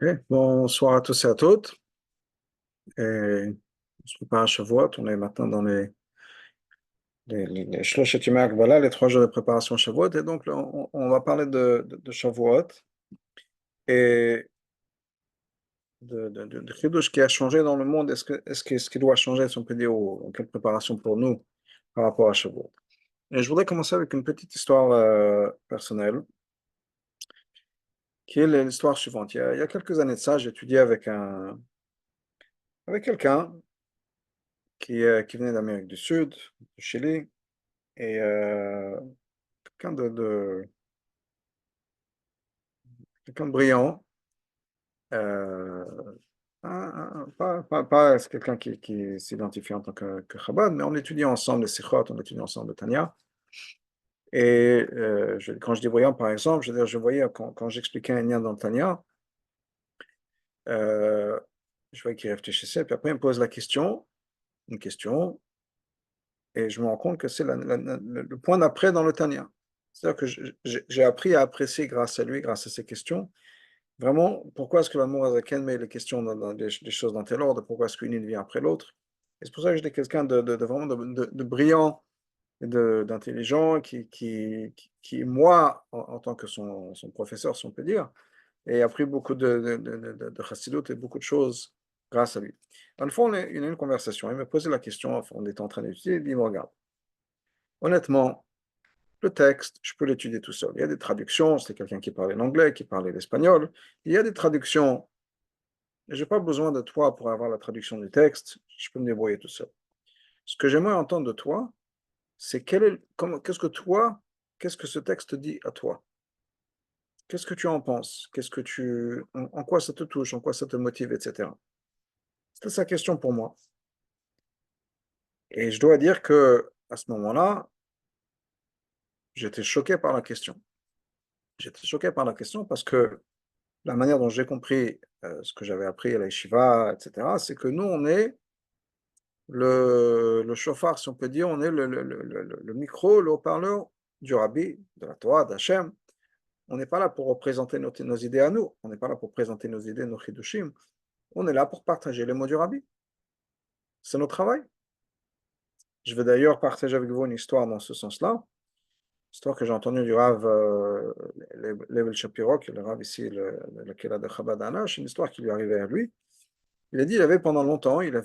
Ok, bonsoir à tous et à toutes. Et on se prépare à Shavuot. On est maintenant dans les Shloshet Yimei Hakbala, les 3 jours de préparation Shavuot. Et donc, là, on va parler de Shavuot et de Chidush qui a changé dans le monde. Est-ce qu'il doit changer, si on peut dire, ou quelle préparation pour nous par rapport à Shavuot? Et je voudrais commencer avec une petite histoire personnelle, qui est l'histoire suivante. Il y a quelques années de ça, j'ai étudié avec quelqu'un qui venait d'Amérique du Sud, du Chili. Et quelqu'un quelqu'un de brillant, euh, pas c'est quelqu'un qui s'identifie en tant que Chabad, mais on étudie ensemble les Sikhot, on étudie ensemble le Tanya. Et quand je dis brillant, par exemple, je veux dire, je voyais quand j'expliquais un lien dans le Tanya, euh, je voyais qu'il réfléchissait, puis après il me pose une question, et je me rends compte que c'est le point d'après dans le Tanya. C'est-à-dire que j'ai appris à apprécier grâce à lui, grâce à ses questions. Vraiment, pourquoi est-ce que l'amour Azaken met les questions dans les choses dans tel ordre? Pourquoi est-ce qu'une vient après l'autre? Et c'est pour ça que j'étais quelqu'un de vraiment de brillant, et d'intelligent, qui, moi, en tant que son professeur, si on peut dire, et appris beaucoup de chassidut et beaucoup de choses grâce à lui. Une fois, il a eu une conversation. Il m'a posé la question, enfin, on était en train d'étudier, il dit, regarde, honnêtement, le texte, je peux l'étudier tout seul. Il y a des traductions, c'était quelqu'un qui parlait l'anglais, qui parlait l'espagnol. Il y a des traductions. Je n'ai pas besoin de toi pour avoir la traduction du texte. Je peux me débrouiller tout seul. Ce que j'aimerais entendre de toi, c'est qu'est-ce que ce texte dit à toi? Qu'est-ce que tu en penses? En quoi ça te touche? En quoi ça te motive, etc. C'était sa question pour moi. Et je dois dire que à ce moment-là, j'étais choqué par la question. J'étais choqué par la question parce que la manière dont j'ai compris ce que j'avais appris à la yeshiva, etc., c'est que nous, on est le chauffard, si on peut dire, on est le micro, le haut-parleur du rabbi, de la Torah, d'Hachem. On n'est pas là pour représenter nos idées à nous, on n'est pas là pour présenter nos idées, nos chidushim. On est là pour partager les mots du rabbi. C'est notre travail. Je vais d'ailleurs partager avec vous une histoire dans ce sens-là, histoire que j'ai entendue du Rav Level Shapiro, qui est le Rav ici, le Kela de Chabad Anash, une histoire qui lui arrivait à lui. Il a dit, il avait pendant longtemps, il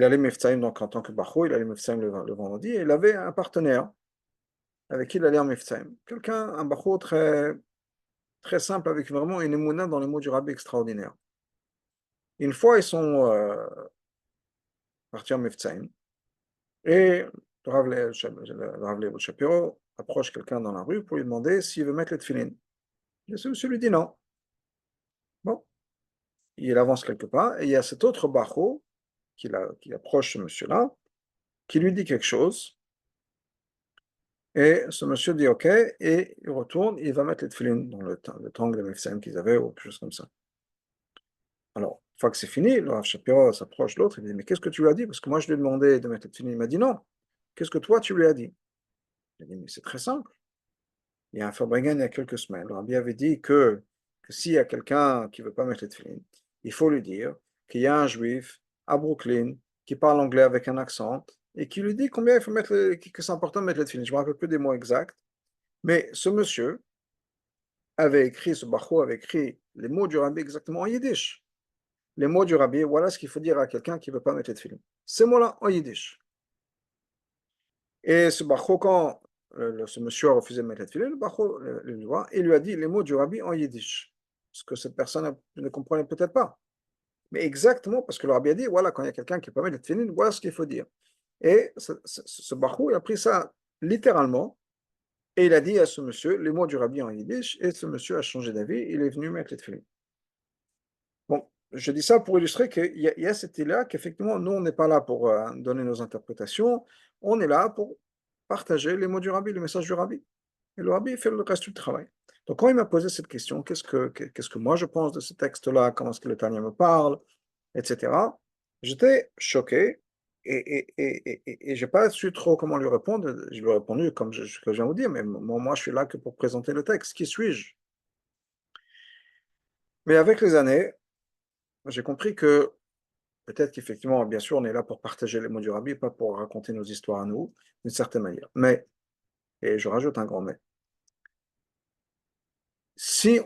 allait Meftaïm, donc en tant que Bachou, il allait Meftaïm le vendredi, et il avait un partenaire avec qui il allait en Meftaïm. Quelqu'un, un Bachou très, très simple, avec vraiment une émouna dans les mots du Rabbi extraordinaire. Une fois, ils sont partis en Meftaïm, et le Rav Lev Shapiro approche quelqu'un dans la rue pour lui demander s'il veut mettre les tefillin. Et ce monsieur lui dit non. Bon, il avance quelque part, et il y a cet autre Bachou qui approche ce monsieur-là, qui lui dit quelque chose. Et ce monsieur dit OK, et il retourne, il va mettre les tefillin dans le tangle de Mefsaïm qu'ils avaient, ou quelque chose comme ça. Alors, une fois que c'est fini, le Rav Shapiro s'approche de l'autre, il dit, mais qu'est-ce que tu lui as dit? Parce que moi, je lui ai demandé de mettre les tefillin, il m'a dit non. Qu'est-ce que toi, tu lui as dit? Il a dit, mais c'est très simple. Il y a un Fabregan il y a quelques semaines, le Rabbi avait dit que s'il y a quelqu'un qui ne veut pas mettre les tefillin, il faut lui dire qu'il y a un juif à Brooklyn qui parle anglais avec un accent et qui lui dit combien il faut que c'est important de mettre les tefillin. Je ne me rappelle plus des mots exacts, mais ce monsieur, ce Bachou avait écrit les mots du rabbi exactement en yiddish. Les mots du rabbi, voilà ce qu'il faut dire à quelqu'un qui ne veut pas mettre de film. Ces mots-là en yiddish. Et ce Bachou, quand ce monsieur a refusé de mettre de film, le Bachou le voit et lui a dit les mots du rabbi en yiddish. Ce que cette personne ne comprenait peut-être pas. Mais exactement parce que le rabbi a dit voilà, quand il y a quelqu'un qui ne peut pas mettre de film, voilà ce qu'il faut dire. Et ce Bachou, il a pris ça littéralement. Et il a dit à ce monsieur les mots du rabbi en yiddish, et ce monsieur a changé d'avis, il est venu mettre les tefillin. Bon, je dis ça pour illustrer qu'il y a cette idée-là qu'effectivement, nous, on n'est pas là pour donner nos interprétations, on est là pour partager les mots du rabbi, le message du rabbi. Et le rabbi fait le reste du travail. Donc, quand il m'a posé cette question, qu'est-ce que moi je pense de ce texte-là, comment est-ce que le Tanya me parle, etc., j'étais choqué et je n'ai pas su trop comment lui répondre. Je lui ai répondu comme je viens de vous dire, mais moi, je suis là que pour présenter le texte. Qui suis-je? Mais avec les années, j'ai compris que peut-être qu'effectivement, bien sûr, on est là pour partager les mots du Rabbi, pas pour raconter nos histoires à nous, d'une certaine manière. Mais, et je rajoute un grand mais, si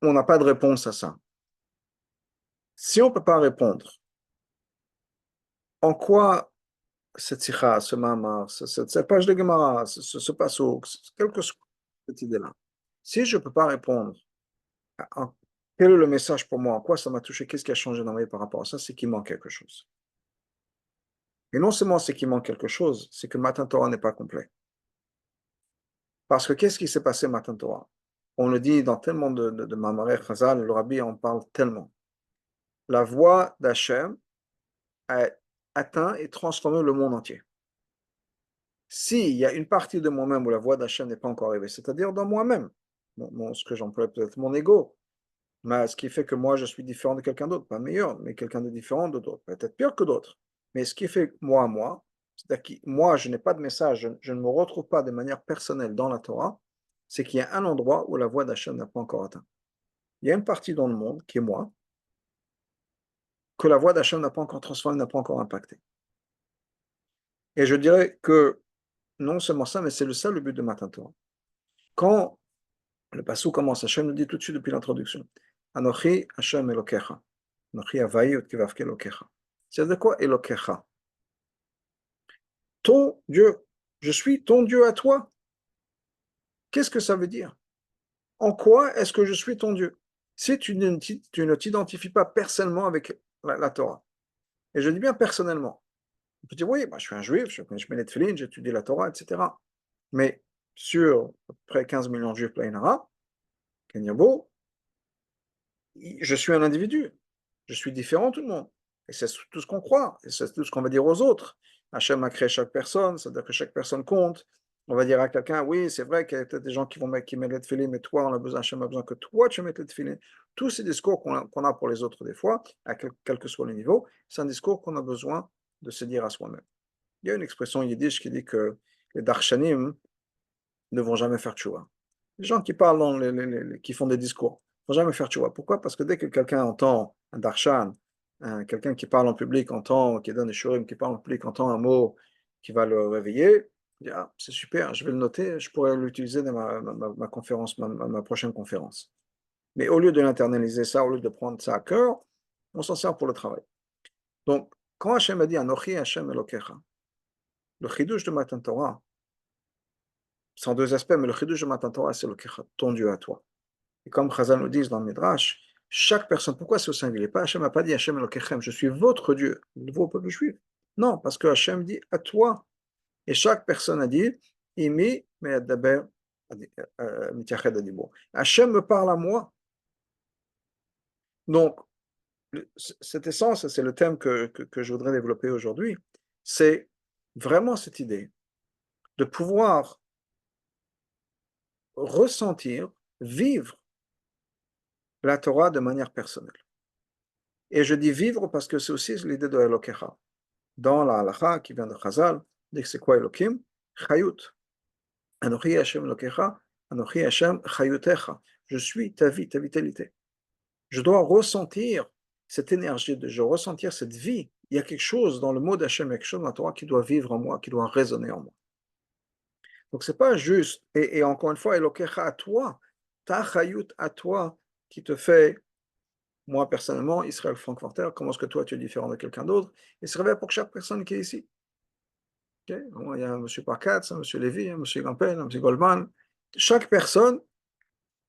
on n'a pas de réponse à ça, si on ne peut pas répondre, en quoi cette sikha, ce mamar, cette page de Gemara, ce passo, quelle que soit cette idée-là, si je ne peux pas répondre, quel est le message pour moi, en quoi ça m'a touché, qu'est-ce qui a changé dans ma vie par rapport à ça, c'est qu'il manque quelque chose. Et non seulement c'est qu'il manque quelque chose, c'est que le Matin Torah n'est pas complet. Parce que qu'est-ce qui s'est passé Matin Torah? On le dit dans tellement de Mamarech Chazal, le Rabbi en parle tellement. La voix d'Hachem a atteint et transformé le monde entier. S'il y a une partie de moi-même où la voix d'Hachem n'est pas encore arrivée, c'est-à-dire dans moi-même, ce que j'emploie peut-être mon ego, mais ce qui fait que moi je suis différent de quelqu'un d'autre, pas meilleur, mais quelqu'un de différent de d'autres, peut-être pire que d'autres. Mais ce qui fait moi, c'est-à-dire que moi je n'ai pas de message, je ne me retrouve pas de manière personnelle dans la Torah, c'est qu'il y a un endroit où la voix d'Hachem n'a pas encore atteint. Il y a une partie dans le monde, qui est moi, que la voix d'Hachem n'a pas encore transformé, n'a pas encore impacté. Et je dirais que non seulement ça, mais c'est le but de Matan Torah. Quand le passage commence, Hachem nous dit tout de suite depuis l'introduction, Anochi Hachem Elokecha. Anochi Havai Utkivavke Elokecha. C'est de quoi Elokecha? Ton Dieu. Je suis ton Dieu à toi. Qu'est-ce que ça veut dire? En quoi est-ce que je suis ton Dieu? Si tu ne t'identifies pas personnellement avec la Torah, et je dis bien personnellement, on peut dire oui, je suis un juif, je mets les tefilines, j'étudie la Torah, etc. Mais sur à peu près 15 millions de juifs, Plainara, Kenyabo, je suis un individu. Je suis différent de tout le monde. Et c'est tout ce qu'on croit. Et c'est tout ce qu'on va dire aux autres. Hachem a créé chaque personne, c'est-à-dire que chaque personne compte. On va dire à quelqu'un, oui, c'est vrai qu'il y a peut-être des gens qui mettent les tefilines, mais toi, Hachem a besoin que toi, tu mettes les tefilines. Tous ces discours qu'on a pour les autres des fois, à quel que soit le niveau, c'est un discours qu'on a besoin de se dire à soi-même. Il y a une expression yiddish qui dit que les darshanim ne vont jamais faire tchouva. Les gens qui parlent, qui font des discours, ne vont jamais faire tchouva. Pourquoi? Parce que dès que quelqu'un entend un darshan, quelqu'un qui parle en public, qui donne des shurim, qui parle en public, entend un mot qui va le réveiller, il dit, ah, c'est super, je vais le noter, je pourrais l'utiliser dans ma conférence, ma prochaine conférence. Mais au lieu de l'internaliser ça, au lieu de prendre ça à cœur, on s'en sert pour le travail. Donc, quand Hachem a dit Anochi Hachem Elokecha, le chidouche de Matan Torah, c'est en deux aspects, mais le chidouche de Matan Torah, c'est le Kecha, ton Dieu à toi. Et comme Chazal nous dit dans le Midrash, chaque personne, pourquoi c'est au singulier? Pas Hachem n'a pas dit Hachem Elokechem, je suis votre Dieu, vos peuples juifs. Non, parce que Hachem dit à toi. Et chaque personne a dit Imi me'adaber mitached adibur. Hachem me parle à moi. Donc, cette essence, c'est le thème que je voudrais développer aujourd'hui, c'est vraiment cette idée de pouvoir ressentir, vivre la Torah de manière personnelle. Et je dis vivre parce que c'est aussi l'idée de Elokecha. Dans la halakha qui vient de Chazal, dit que c'est quoi Elokim? Chayut. Anochi Hashem Elokecha, Anochi Hashem Chayutecha. Je suis ta vie, ta vitalité. Je dois ressentir cette énergie, je dois ressentir cette vie. Il y a quelque chose dans le mot d'Hachem, quelque chose dans la Torah qui doit vivre en moi, qui doit résonner en moi. Donc c'est pas juste, et encore une fois, Elokecha à toi, ta Chayut à toi, qui te fait. Moi, personnellement, Israël Frankfurter, comment est-ce que toi, tu es différent de quelqu'un d'autre? Il se révèle pour chaque personne qui est ici. Okay? Bon, il y a un M. Parkatz, un M. Lévy, un M. Gampel, un M. Goldman. Chaque personne,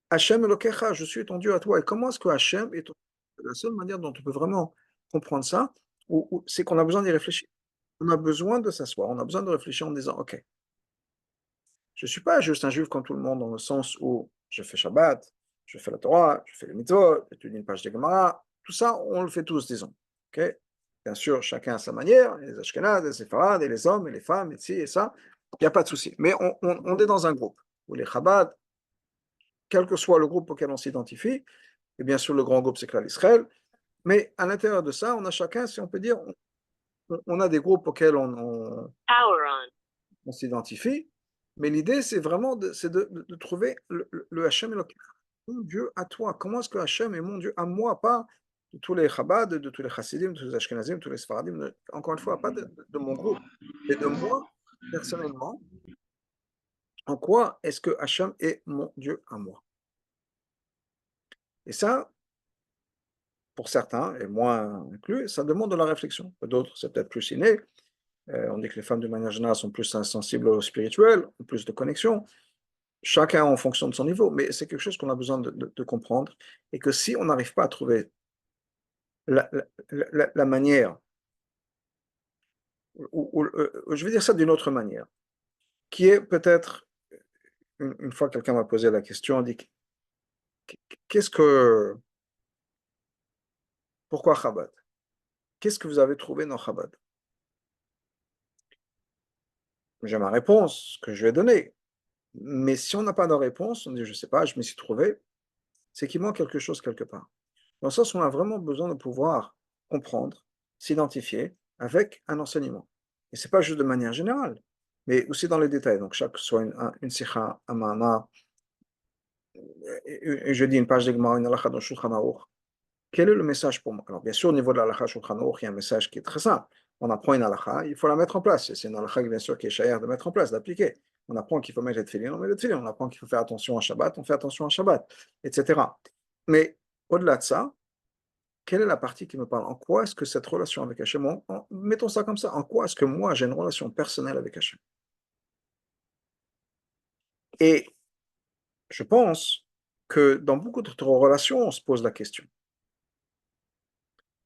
Hachem Elokecha, je suis ton Dieu à toi. Et comment est-ce que Hachem est ton Dieu? La seule manière dont on peut vraiment comprendre ça, c'est qu'on a besoin d'y réfléchir. On a besoin de s'asseoir, on a besoin de réfléchir en disant, OK, je ne suis pas juste un juif comme tout le monde dans le sens où je fais Shabbat, je fais la Torah, je fais les mitzvot, j'étudie une page de Gemara, tout ça, on le fait tous, disons. Okay? Bien sûr, chacun à sa manière, les Ashkenazes, les Séfarades, et les hommes, et les femmes, et ci, et ça, il n'y a pas de souci. Mais on est dans un groupe, où les Chabad, quel que soit le groupe auquel on s'identifie, et bien sûr le grand groupe c'est Klal Israël, mais à l'intérieur de ça, on a chacun, si on peut dire, on a des groupes auxquels on s'identifie, mais l'idée c'est vraiment de trouver le Hachem Elokecha. mon Dieu à toi. Comment est-ce que Hachem est mon Dieu à moi, pas de tous les Chabad, de tous les Chassidim, de tous les Ashkenazim, de tous les Sfaradim, encore une fois, pas de mon groupe, mais de moi, personnellement, en quoi est-ce que Hachem est mon Dieu à moi? Et ça, pour certains, et moi inclus, ça demande de la réflexion. Pour d'autres, c'est peut-être plus inné. On dit que les femmes, de manière générale, sont plus sensibles au spirituel, ont plus de connexion. Chacun en fonction de son niveau, mais c'est quelque chose qu'on a besoin de comprendre. Et que si on n'arrive pas à trouver la manière, je vais dire ça d'une autre manière, qui est peut-être, une fois quelqu'un m'a posé la question, on dit, qu'est-ce que, pourquoi Chabad? Qu'est-ce que vous avez trouvé dans Chabad? J'ai ma réponse que je vais donner. Mais si on n'a pas de réponse, on dit, je ne sais pas, je m'y suis trouvé, c'est qu'il manque quelque chose quelque part. Dans le sens où on a vraiment besoin de pouvoir comprendre, s'identifier avec un enseignement. Et ce n'est pas juste de manière générale, mais aussi dans les détails. Donc, chaque soit une sikha, un ma'ana, et je dis une page d'Egmara, une halakha dans Shulchan Aruch. Quel est le message pour moi? Alors, bien sûr, au niveau de la halakha Shulchan Aruch, il y a un message qui est très simple. On apprend une halakha, il faut la mettre en place. C'est une halakha, bien sûr, qui est chère de mettre en place, d'appliquer. On apprend qu'il faut mettre les tefillin, on met les tefillin. On apprend qu'il faut faire attention à Shabbat, on fait attention à Shabbat, etc. Mais au-delà de ça, quelle est la partie qui me parle? En quoi est-ce que cette relation avec Hachem, mettons ça comme ça, en quoi est-ce que moi j'ai une relation personnelle avec Hachem? Et je pense que dans beaucoup d'autres relations, on se pose la question.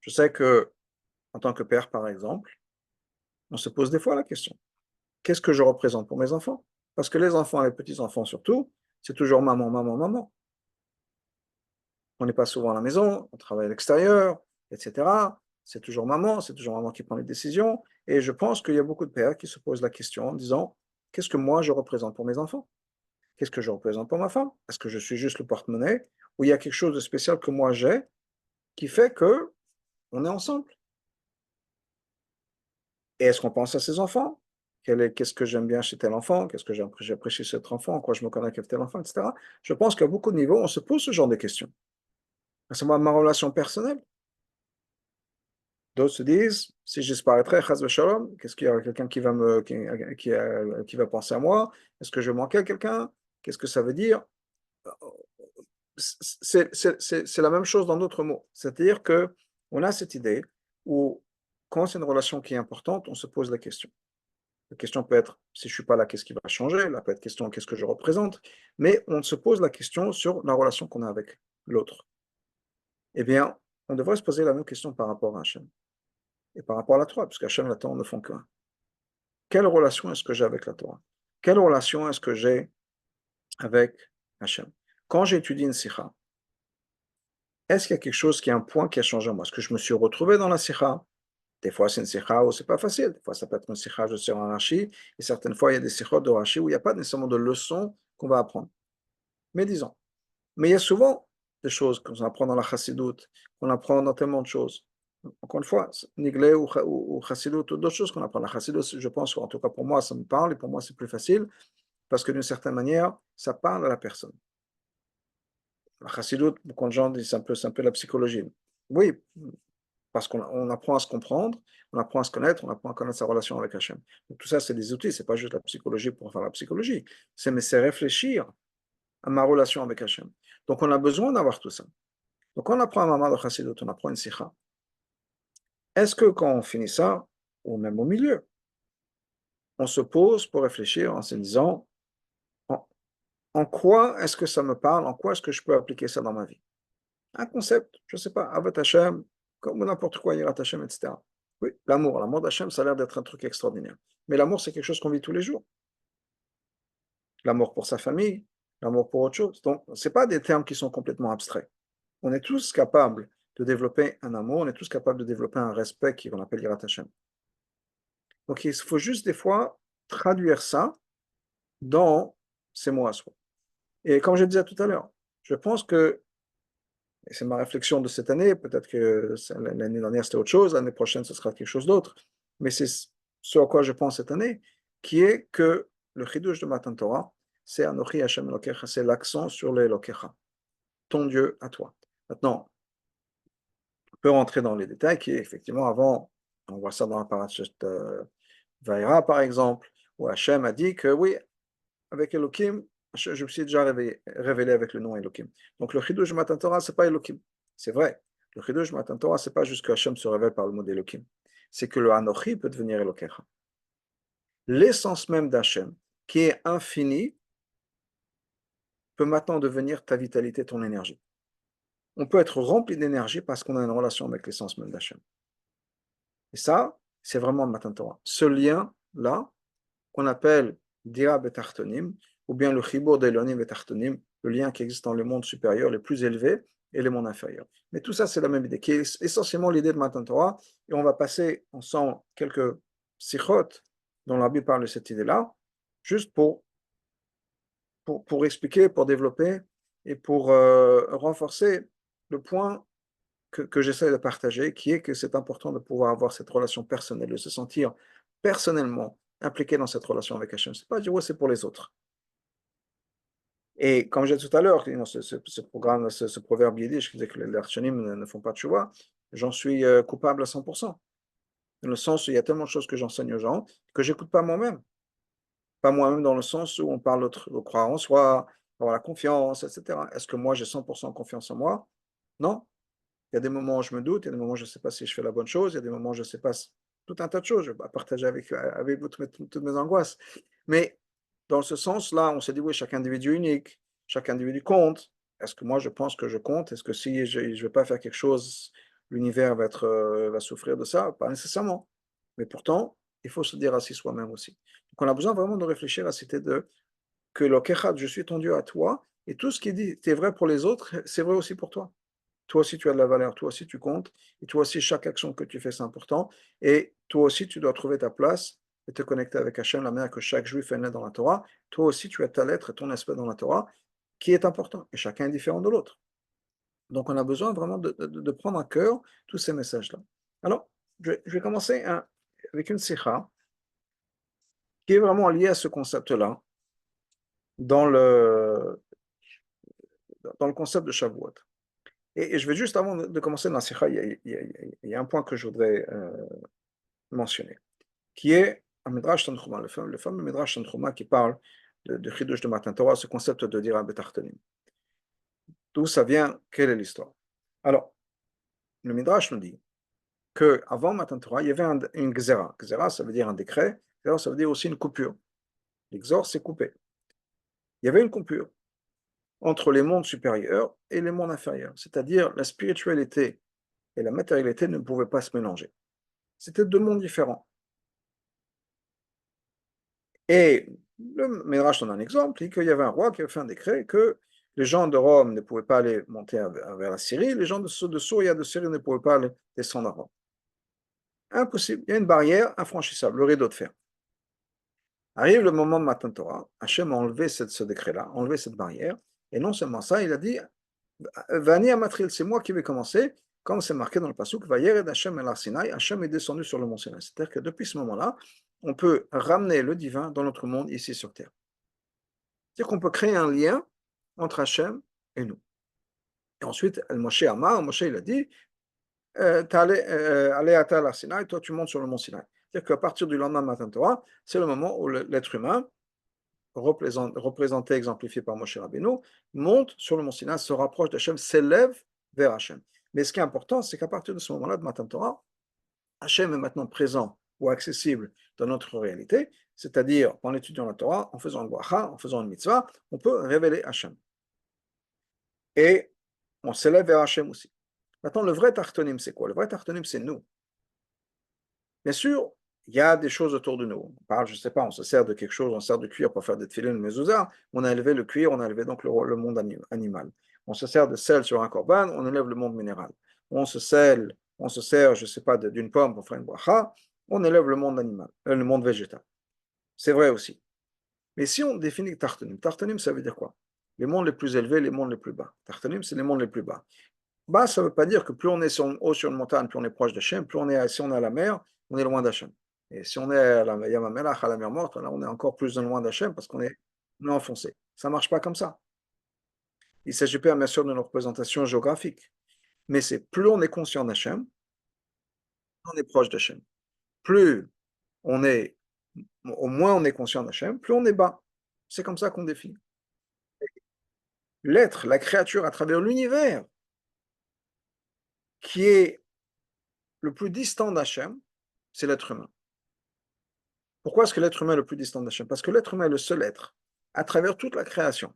Je sais que, en tant que père, par exemple, on se pose des fois la question. Qu'est-ce que je représente pour mes enfants? Parce que les enfants, les petits-enfants surtout, c'est toujours maman, maman, maman. On n'est pas souvent à la maison, on travaille à l'extérieur, etc. C'est toujours maman qui prend les décisions. Et je pense qu'il y a beaucoup de pères qui se posent la question en disant, qu'est-ce que moi je représente pour mes enfants? Qu'est-ce que je représente pour ma femme? Est-ce que je suis juste le porte-monnaie? Ou il y a quelque chose de spécial que moi j'ai qui fait que on est ensemble? Et est-ce qu'on pense à ses enfants? Qu'est-ce que j'aime bien chez tel enfant? Qu'est-ce que j'apprécie chez cet enfant? En quoi je me connais avec tel enfant, etc. Je pense qu'à beaucoup de niveaux, on se pose ce genre de questions. C'est moi, ma relation personnelle. D'autres se disent, si je disparaîtrais, chas v'shalom, qu'est-ce qu'il y a quelqu'un qui va penser à moi? Est-ce que je manquais à quelqu'un? Qu'est-ce que ça veut dire? C'est la même chose dans d'autres mots. C'est-à-dire que on a cette idée où, quand c'est une relation qui est importante, on se pose la question. La question peut être, si je ne suis pas là, qu'est-ce qui va changer? La peut être question, qu'est-ce que je représente? Mais on se pose la question sur la relation qu'on a avec l'autre. Eh bien, on devrait se poser la même question par rapport à Hachem et par rapport à la Torah, parce qu'Hachem et la Torah ne font qu'un. Quelle relation est-ce que j'ai avec la Torah? Quelle relation est-ce que j'ai avec Hachem? Quand j'étudie une sikha, est-ce qu'il y a quelque chose qui est un point qui a changé en moi? Est-ce que je me suis retrouvé dans la sikha? Des fois, c'est une sikha où c'est pas facile. Des fois, ça peut être une sikha je sur un Rashi. Et certaines fois, il y a des sikhot de Rashi où il n'y a pas nécessairement de leçons qu'on va apprendre. Mais disons. Mais il y a souvent des choses qu'on apprend dans la chassidoute, qu'on apprend dans tellement de choses. Encore une fois, Niglé ou chassidoute ou d'autres choses qu'on apprend. La chassidoute, je pense, en tout cas pour moi, ça me parle et pour moi, c'est plus facile parce que d'une certaine manière, ça parle à la personne. La chassidoute, beaucoup de gens disent c'est un peu la psychologie. Oui, parce qu'on apprend à se comprendre, on apprend à se connaître, on apprend à connaître sa relation avec Hachem. Donc, tout ça, c'est des outils, c'est pas juste la psychologie pour faire la psychologie, c'est réfléchir à ma relation avec Hachem. Donc, on a besoin d'avoir tout ça. Donc, quand on apprend un mamad de chassidut, on apprend une sikha. Est-ce que quand on finit ça, ou même au milieu, on se pose pour réfléchir en se disant en, en quoi est-ce que ça me parle, en quoi est-ce que je peux appliquer ça dans ma vie? Un concept, je ne sais pas, Avat Hashem, comme n'importe quoi, Yirat Hashem, etc. Oui, l'amour d'Hachem, ça a l'air d'être un truc extraordinaire. Mais l'amour, c'est quelque chose qu'on vit tous les jours. L'amour pour sa famille, l'amour pour autre chose. Donc, ce pas des termes qui sont complètement abstraits. On est tous capables de développer un amour, on est tous capables de développer un respect qu'on appelle Yirat Hashem. Donc, il faut juste des fois traduire ça dans ces mots à soi. Et comme je disais tout à l'heure, je pense que, et c'est ma réflexion de cette année, peut-être que l'année dernière c'était autre chose, l'année prochaine ce sera quelque chose d'autre, mais c'est ce à quoi je pense cette année, qui est que le Chidush de Matan Torah, c'est Anochi Hashem Elokecha, c'est l'accent sur les Elokecha. ton Dieu à toi. Maintenant, on peut rentrer dans les détails qui, effectivement, avant, on voit ça dans la parashat Vaïra, par exemple, où Hachem a dit que oui, avec Elohim, je me suis déjà révélé avec le nom Elohim. Donc le Chidush Matan Torah, ce n'est pas Elohim. C'est vrai. Le Chidush Matan Torah, ce n'est pas juste que Hachem se révèle par le mot d'Elohim. C'est que le Anochi peut devenir Elokecha. L'essence même d'Hachem, qui est infinie, peut maintenant devenir ta vitalité, ton énergie. On peut être rempli d'énergie parce qu'on a une relation avec l'essence même d'Hachem. Et ça, c'est vraiment le Matan Torah. Ce lien-là, qu'on appelle Dira Betartonim, ou bien le Chibur d'Elonim Betartonim, le lien qui existe dans le monde supérieur, les plus élevés, et les mondes inférieurs. Mais tout ça, c'est la même idée, qui est essentiellement l'idée de Matan Torah, et on va passer ensemble quelques sikhot dont la Bible parle de cette idée-là, juste pour expliquer, pour développer, et pour renforcer le point que j'essaie de partager, qui est que c'est important de pouvoir avoir cette relation personnelle, de se sentir personnellement impliqué dans cette relation avec Hachem. C'est pas dire ouais, c'est pour les autres. Et comme j'ai dit tout à l'heure, ce proverbe yiddish qui disait que les Hachanim ne font pas de choix, j'en suis coupable à 100%. Dans le sens où il y a tellement de choses que j'enseigne aux gens que j'écoute pas moi-même. Pas moi-même dans le sens où on parle de croire en soi, avoir la confiance, etc. Est-ce que moi j'ai 100% confiance en moi? Non. Il y a des moments où je me doute, il y a des moments où je ne sais pas si je fais la bonne chose, il y a des moments où je ne sais pas tout un tas de choses. Je vais pas partager avec vous toutes mes angoisses. Mais dans ce sens-là, on s'est dit, oui, chaque individu unique, chaque individu compte. Est-ce que moi, je pense que je compte? Est-ce que si je ne vais pas faire quelque chose, l'univers va souffrir de ça? Pas nécessairement. Mais pourtant, il faut se dire ainsi soi-même aussi. Donc, on a besoin vraiment de réfléchir à cette idée de que le Kechad, je suis ton Dieu à toi, et tout ce qui dit, c'est vrai pour les autres, c'est vrai aussi pour toi. Toi aussi, tu as de la valeur, toi aussi, tu comptes, et toi aussi, chaque action que tu fais, c'est important, et toi aussi, tu dois trouver ta place et te connecter avec Hachem, la manière que chaque juif est né dans la Torah. Toi aussi, tu as ta lettre et ton aspect dans la Torah, qui est important, et chacun est différent de l'autre. Donc, on a besoin vraiment de prendre à cœur tous ces messages-là. Alors, je vais commencer avec une sikha qui est vraiment liée à ce concept-là, dans le, dans le concept de Shavuot. Et je vais juste, avant de commencer dans la sikha, il y a un point que je voudrais mentionné, qui est un Midrash Tanchuma, le fameux Midrash Tanchuma qui parle de Chidush de Matan Torah, ce concept de Dira Betartonim. D'où ça vient? Quelle est l'histoire? Alors, le Midrash nous dit qu'avant Matan Torah, il y avait une Gzera. Gzera, ça veut dire un décret. Gzera, ça veut dire aussi une coupure. L'exor, c'est coupé. Il y avait une coupure entre les mondes supérieurs et les mondes inférieurs. C'est-à-dire, la spiritualité et la matérialité ne pouvaient pas se mélanger. C'était deux mondes différents. Et le Midrash donne un exemple, il dit qu'il y avait un roi qui avait fait un décret que les gens de Rome ne pouvaient pas aller monter vers la Syrie, les gens de Souria de Syrie ne pouvaient pas aller descendre à Rome. Impossible, il y a une barrière infranchissable, le rideau de fer. Arrive le moment de Matan Torah, Hachem a enlevé ce décret-là, enlevé cette barrière, et non seulement ça, il a dit Vani Amatril, c'est moi qui vais commencer, comme c'est marqué dans le Pasuk, Vayered Hachem el Sinaï, Hachem est descendu sur le mont Sinaï. C'est-à-dire que depuis ce moment-là, on peut ramener le divin dans notre monde ici sur terre. C'est-à-dire qu'on peut créer un lien entre Hachem et nous. Et ensuite, Moshe Amar, Moshe il a dit, allez à Tal Sinaï, toi tu montes sur le mont Sinaï. C'est-à-dire qu'à partir du lendemain matin Torah, c'est le moment où l'être humain, représenté, exemplifié par Moshe Rabbeinu, monte sur le mont Sinaï, se rapproche d'Hachem, s'élève vers Hachem. Mais ce qui est important, c'est qu'à partir de ce moment-là, de Matan Torah, Hachem est maintenant présent ou accessible dans notre réalité, c'est-à-dire en étudiant la Torah, en faisant le bracha, en faisant une mitzvah, on peut révéler Hachem. Et on s'élève vers Hachem aussi. Maintenant, le vrai tartonim, c'est quoi? Le vrai tartonim, c'est nous. Bien sûr, il y a des choses autour de nous. On parle, je ne sais pas, on se sert de quelque chose, on se sert de cuir pour faire des tefillin, une mezouza, on a élevé le cuir, on a élevé donc le monde animal. On se sert de sel sur un korban, on élève le monde minéral. On se sert, je ne sais pas, d'une pomme pour faire une bracha, on élève le monde animal, le monde végétal. C'est vrai aussi. Mais si on définit tartonim, ça veut dire quoi? Les mondes les plus élevés, les mondes les plus bas. Tartonim, c'est les mondes les plus bas. Bas, ça ne veut pas dire que plus on est haut sur une montagne, plus on est proche d'Hachem, si on est à la mer, on est loin d'Hachem. Et si on est à la Yamamelach, à la mer morte, là, on est encore plus loin d'Hachem parce qu'on est enfoncé. Ça ne marche pas comme ça. Il ne s'agit pas bien sûr d'une représentation géographique, mais c'est plus on est conscient d'Hachem, plus on est proche d'Hachem. Plus on est, au moins on est conscient d'Hachem, plus on est bas. C'est comme ça qu'on définit. L'être, la créature à travers l'univers, qui est le plus distant d'Hachem, c'est l'être humain. Pourquoi est-ce que l'être humain est le plus distant d'Hachem? Parce que l'être humain est le seul être, à travers toute la création.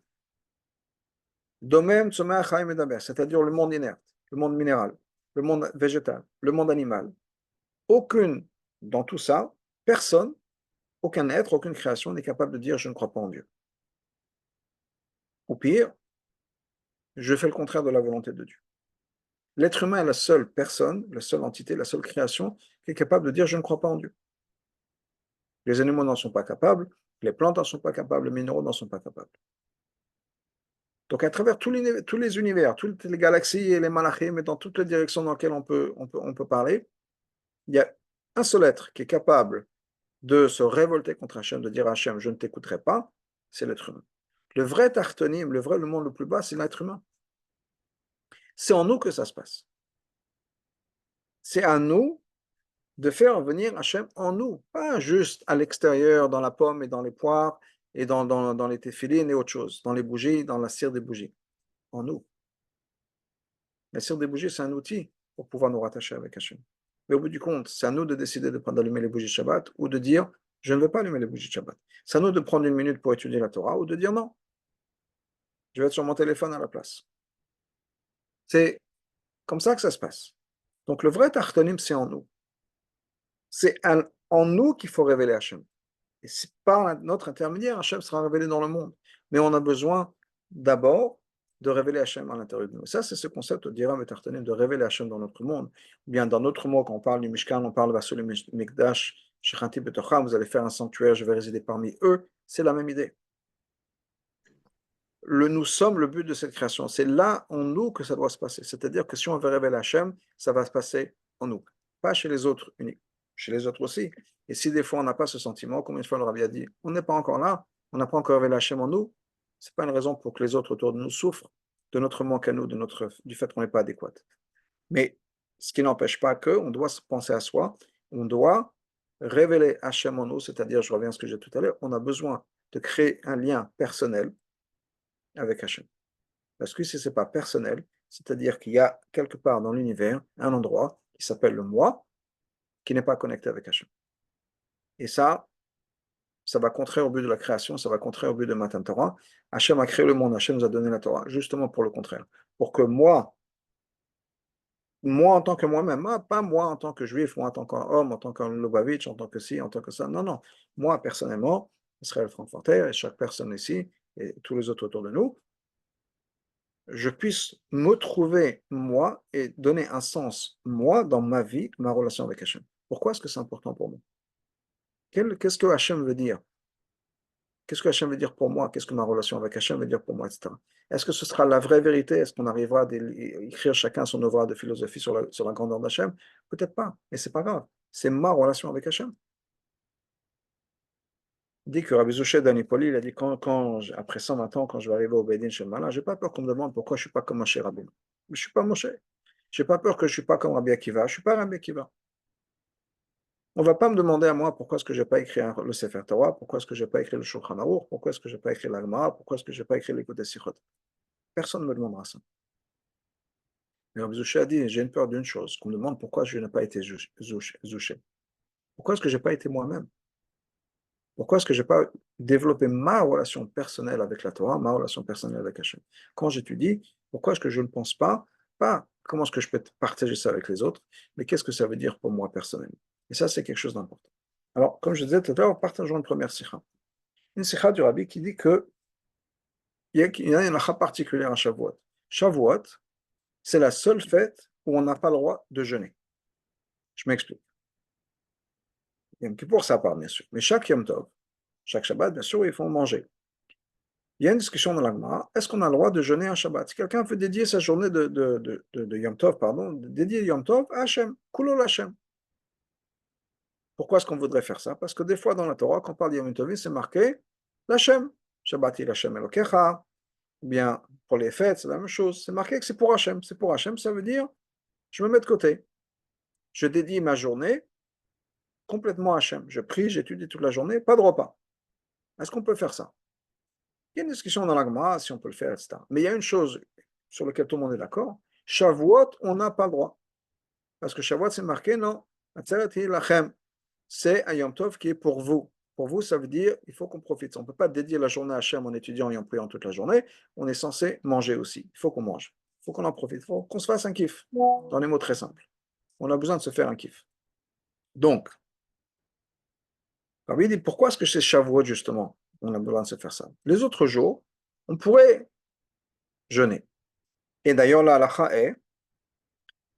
Domem, Tzomeh, Chaim et Daber, c'est-à-dire le monde inerte, le monde minéral, le monde végétal, le monde animal. Aucune, dans tout ça, personne, aucun être, aucune création n'est capable de dire je ne crois pas en Dieu. Ou pire, je fais le contraire de la volonté de Dieu. L'être humain est la seule personne, la seule entité, la seule création qui est capable de dire je ne crois pas en Dieu. Les animaux n'en sont pas capables, les plantes n'en sont pas capables, les minéraux n'en sont pas capables. Donc à travers tous les univers, toutes les galaxies et les malachim, et dans toutes les directions dans lesquelles on peut parler, il y a un seul être qui est capable de se révolter contre Hachem, de dire à Hachem, je ne t'écouterai pas, c'est l'être humain. Le vrai tartonim, le monde le plus bas, c'est l'être humain. C'est en nous que ça se passe. C'est à nous de faire venir Hachem en nous, pas juste à l'extérieur, dans la pomme et dans les poires, et dans les téphilines et autre chose, dans les bougies, dans la cire des bougies. En nous. La cire des bougies, c'est un outil pour pouvoir nous rattacher avec Hachem. Mais au bout du compte, c'est à nous de décider d'allumer les bougies Shabbat ou de dire je ne veux pas allumer les bougies Shabbat. C'est à nous de prendre une minute pour étudier la Torah ou de dire non, je vais être sur mon téléphone à la place. C'est comme ça que ça se passe. Donc le vrai Tartanim, c'est en nous. C'est en nous qu'il faut révéler Hachem. Et c'est par notre intermédiaire, Hachem sera révélé dans le monde. Mais on a besoin d'abord de révéler Hachem à l'intérieur de nous. Et ça, c'est ce concept d'Iram et Tartanim, de révéler Hachem dans notre monde. Ou bien dans notre mot, quand on parle du Mishkan, on parle Vassul Mikdash, Shechanti Betocham, vous allez faire un sanctuaire, je vais résider parmi eux. C'est la même idée. Nous sommes le but de cette création. C'est là en nous que ça doit se passer. C'est-à-dire que si on veut révéler Hachem, ça va se passer en nous. Pas chez les autres uniques, chez les autres aussi. Et si des fois on n'a pas ce sentiment, comme une fois le Rabbi a dit, on n'est pas encore là, on n'a pas encore révélé Hachem en nous, ce n'est pas une raison pour que les autres autour de nous souffrent de notre manque à nous, du fait qu'on n'est pas adéquat. Mais ce qui n'empêche pas qu'on doit se penser à soi, on doit révéler Hachem en nous, c'est-à-dire, je reviens à ce que j'ai dit tout à l'heure, on a besoin de créer un lien personnel avec Hachem. Parce que si ce n'est pas personnel, c'est-à-dire qu'il y a quelque part dans l'univers un endroit qui s'appelle le moi, qui n'est pas connecté avec Hachem. Et ça va contraire au but de la création, ça va contraire au but de Matan Torah. Hachem a créé le monde, Hachem nous a donné la Torah, justement pour le contraire. Pour que moi en tant que moi-même, pas moi en tant que juif, moi en tant qu'homme, en tant qu'un Lubavitch, en tant que ci, en tant que ça, non, non. Moi personnellement, Israël Frankfurter et chaque personne ici, et tous les autres autour de nous, je puisse me trouver moi et donner un sens moi dans ma vie, ma relation avec Hachem. Pourquoi est-ce que c'est important pour moi? Qu'est-ce que Hachem veut dire? Qu'est-ce que Hachem veut dire pour moi? Qu'est-ce que ma relation avec Hachem veut dire pour moi, etc. Est-ce que ce sera la vraie vérité? Est-ce qu'on arrivera à écrire chacun son ouvrage de philosophie sur la grandeur d'Hachem? Peut-être pas, mais c'est pas grave. C'est ma relation avec Hachem. Il dit que Rabbi Zouché d'Anipoli, il a dit après 120 ans, quand je vais arriver au Bédin chez le Malin, je n'ai pas peur qu'on me demande pourquoi je ne suis pas comme Moshe Rabbeinu. Je ne suis pas Moshe. Je n'ai pas peur que je ne suis pas comme Rabbi Akiva. Je ne suis pas Rabbi Akiva. On ne va pas me demander à moi pourquoi est-ce que je n'ai pas écrit le Sefer Torah, pourquoi est-ce que je n'ai pas écrit le Shulchan Aruch, pourquoi est-ce que je n'ai pas écrit l'Agmara, pourquoi est-ce que je n'ai pas écrit l'Écoute des Sichot. Personne ne me demandera ça. Mais Rabbi Zouché a dit, j'ai une peur d'une chose, qu'on me demande pourquoi je n'ai pas été Zouché. Pourquoi est-ce que je n'ai pas été moi-même? Pourquoi est-ce que je n'ai pas développé ma relation personnelle avec la Torah, ma relation personnelle avec Hachem? Quand j'étudie, pourquoi est-ce que je ne pense pas comment est-ce que je peux partager ça avec les autres, mais qu'est-ce que ça veut dire pour moi personnellement? Et ça, c'est quelque chose d'important. Alors, comme je disais tout à l'heure, partageons une première sikha. Une sikha du Rabbi qui dit qu'il y a une halakha particulière à Shavuot. Shavuot, c'est la seule fête où on n'a pas le droit de jeûner. Je m'explique. Yom Kippour, ça part, bien sûr. Mais chaque Yom Tov, chaque Shabbat, bien sûr, il faut manger. Il y a une discussion dans l'Agma. Est-ce qu'on a le droit de jeûner un Shabbat? Si quelqu'un veut dédier sa journée de Yom Tov, dédier Yom Tov à Hachem, Kulol Hachem. Pourquoi est-ce qu'on voudrait faire ça? Parce que des fois dans la Torah, quand on parle de Yom Tov, c'est marqué l'Hachem. Shabbat il Hachem Elokecha. ou bien pour les fêtes, c'est la même chose. C'est marqué que c'est pour Hachem. C'est pour Hachem, ça veut dire, je me mets de côté. Je dédie ma journée complètement à Hachem. Je prie, j'étudie toute la journée, pas de repas. Est-ce qu'on peut faire ça? Il y a une discussion dans la Gemara si on peut le faire, etc. Mais il y a une chose sur laquelle tout le monde est d'accord. Shavuot, on n'a pas le droit. Parce que Shavuot, c'est marqué, non, c'est un Yom Tov qui est pour vous. Pour vous, ça veut dire il faut qu'on profite. On ne peut pas dédier la journée à Hachem en étudiant et en priant toute la journée. On est censé manger aussi. Il faut qu'on mange. Il faut qu'on en profite. Il faut qu'on se fasse un kiff. Dans les mots très simples. On a besoin de se faire un kiff. Donc, Rabbi dit pourquoi est-ce que c'est Shavuot justement? On a besoin de se faire ça. Les autres jours, on pourrait jeûner. Et d'ailleurs, la halakha est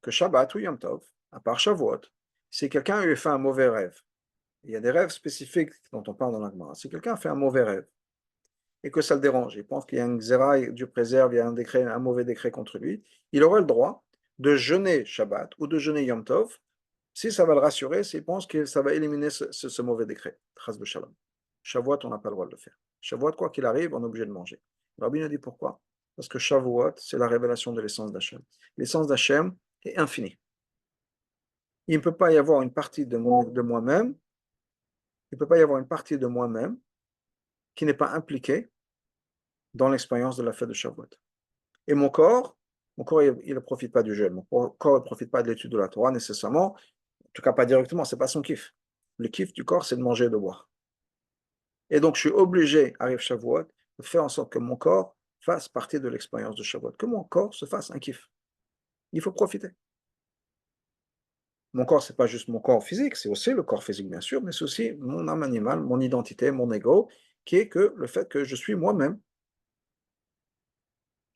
que Shabbat ou Yom Tov, à part Shavuot, si quelqu'un lui fait un mauvais rêve, il y a des rêves spécifiques dont on parle dans la Gemara. Si quelqu'un fait un mauvais rêve et que ça le dérange, il pense qu'il y a une xéra, Dieu préserve, il y a un décret, un mauvais décret contre lui, il aurait le droit de jeûner Shabbat ou de jeûner Yom Tov si ça va le rassurer, s'il pense que ça va éliminer ce mauvais décret. Chas v'shalom. Shavuot, on n'a pas le droit de le faire. Shavuot, quoi qu'il arrive, on est obligé de manger. Rabbi nous dit pourquoi? Parce que Shavuot, c'est la révélation de l'essence d'Hachem. L'essence d'Hachem est infinie. Il ne peut pas y avoir une partie de moi-même, il ne peut pas y avoir une partie de moi-même qui n'est pas impliquée dans l'expérience de la fête de Shavuot. Et mon corps, il ne profite pas du jeûne. Mon corps ne profite pas de l'étude de la Torah nécessairement, en tout cas pas directement, ce n'est pas son kiff. Le kiff du corps, c'est de manger et de boire. Et donc, je suis obligé, arrive Shavuot, de faire en sorte que mon corps fasse partie de l'expérience de Shavuot, que mon corps se fasse un kiff. Il faut profiter. Mon corps, ce n'est pas juste mon corps physique, c'est aussi le corps physique, bien sûr, mais c'est aussi mon âme animale, mon identité, mon ego, qui est que le fait que je suis moi-même,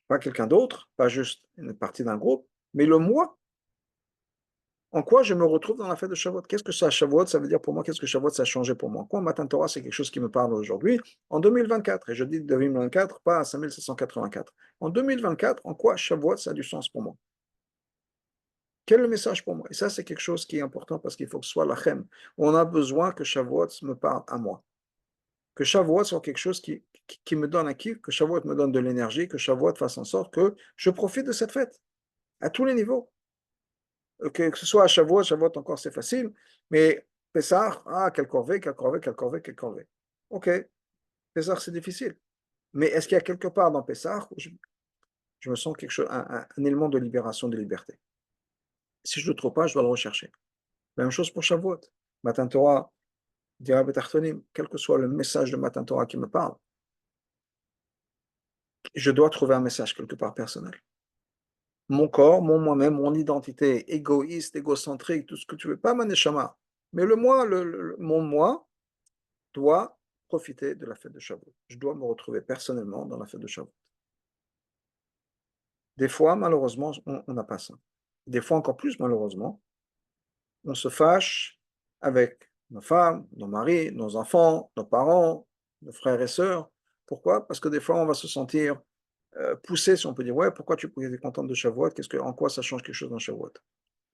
pas quelqu'un d'autre, pas juste une partie d'un groupe, mais le moi. En quoi je me retrouve dans la fête de Shavuot? Qu'est-ce que ça, Shavuot, ça veut dire pour moi? Qu'est-ce que Shavuot, ça a changé pour moi? Quoi, Matan Torah, c'est quelque chose qui me parle aujourd'hui, en 2024, et je dis 2024, pas à 5784. En 2024, en quoi Shavuot, ça a du sens pour moi? Quel est le message pour moi? Et ça, c'est quelque chose qui est important parce qu'il faut que ce soit l'achem. On a besoin que Shavuot me parle à moi. Que Shavuot soit quelque chose qui me donne un kiff, que Shavuot me donne de l'énergie, que Shavuot fasse en sorte que je profite de cette fête, à tous les niveaux. Que ce soit à Shavuot encore c'est facile, mais Pessah, ah, quelle corvée, quelle corvée, quelle corvée, quelle corvée. Ok, Pessah c'est difficile. Mais est-ce qu'il y a quelque part dans Pessah où je me sens quelque chose, un élément de libération, de liberté? Si je ne le trouve pas, je dois le rechercher. Même chose pour Shavuot. Matan Torah, dira Betartonim, quel que soit le message de Matan Torah qui me parle, je dois trouver un message quelque part personnel. Mon corps, mon moi-même, mon identité égoïste, égocentrique, tout ce que tu veux, pas ma neshama, mais le moi, mon moi doit profiter de la fête de Shavuot. Je dois me retrouver personnellement dans la fête de Shavuot. Des fois, malheureusement, on n'a pas ça. Des fois, encore plus, malheureusement, on se fâche avec nos femmes, nos maris, nos enfants, nos parents, nos frères et sœurs. Pourquoi? Parce que des fois, on va se sentir poussé, si on peut dire, ouais, pourquoi tu es contente de Shavuot? En quoi ça change quelque chose dans Shavuot?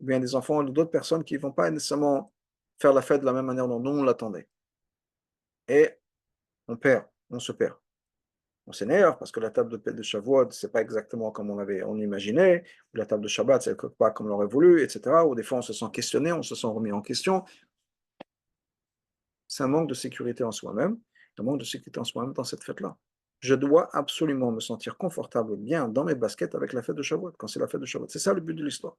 Ou bien des enfants ou d'autres personnes qui ne vont pas nécessairement faire la fête de la même manière dont nous on l'attendait. Et on se perd. On s'énerve parce que la table de Shavuot, c'est pas exactement comme on imaginait, ou la table de Shabbat, c'est pas comme on l'aurait voulu, etc. Ou des fois, on se sent questionné, on se sent remis en question. C'est un manque de sécurité en soi-même, un manque de sécurité en soi-même dans cette fête-là. Je dois absolument me sentir confortable, bien dans mes baskets avec la fête de Shavuot, quand c'est la fête de Shavuot. C'est ça le but de l'histoire.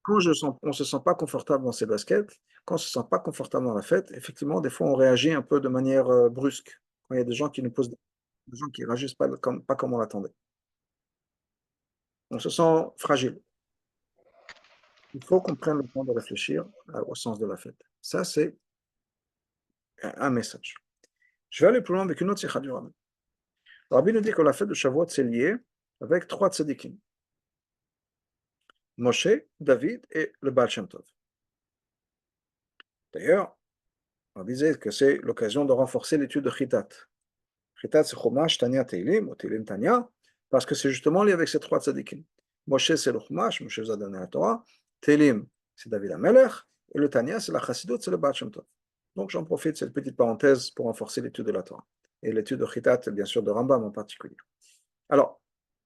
Quand on ne se sent pas confortable dans ses baskets, quand on ne se sent pas confortable dans la fête, effectivement, des fois, on réagit un peu de manière brusque. Quand il y a des gens qui nous posent des gens qui ne réagissent pas comme on l'attendait. On se sent fragile. Il faut qu'on prenne le temps de réfléchir au sens de la fête. Ça, c'est un message. Je vais aller plus loin avec une autre sikha du Rabbi. Le Rabbi nous dit que la fête de Shavuot, c'est lié avec trois tzadikim. Moshe, David et le Baal Shem Tov. D'ailleurs, on disait que c'est l'occasion de renforcer l'étude de Chitat. Chitat, c'est Chumash, Tanya, Teilim, ou Teilim, Tanya, parce que c'est justement lié avec ces trois tzadikim. Moshe, c'est le Chumash, Moshe vous a donné la Torah. Teilim, c'est David Amelech. Et le Tanya, c'est la Chassidut, c'est le Baal Shem Tov. Donc j'en profite de cette petite parenthèse pour renforcer l'étude de la Torah. et l'étude de Chitat, bien sûr, de Rambam en particulier. Alors,